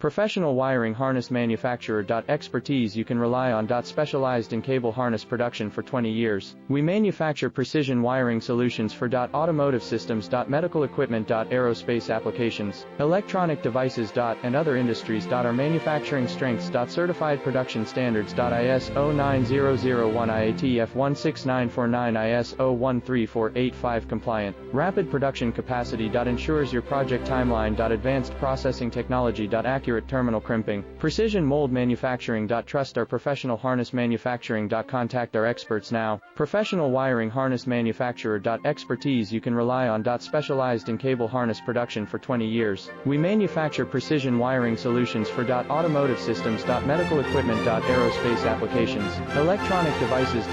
Professional wiring harness manufacturer. Expertise you can rely on. Specialized in cable harness production for 20 years. We manufacture precision wiring solutions for automotive systems. Medical equipment. Aerospace applications, electronic devices. And other industries. Our manufacturing strengths. Certified production standards. ISO 9001 IATF 16949 ISO 13485 compliant. Rapid production capacity. Ensures your project timeline. Advanced processing technology. Accurate terminal crimping, precision mold manufacturing. Trust our professional harness manufacturing. Contact our experts now. Professional wiring harness manufacturer. Expertise you can rely on. Specialized in cable harness production for 20 years. We manufacture precision wiring solutions for automotive systems. Medical equipment. Aerospace applications, electronic devices.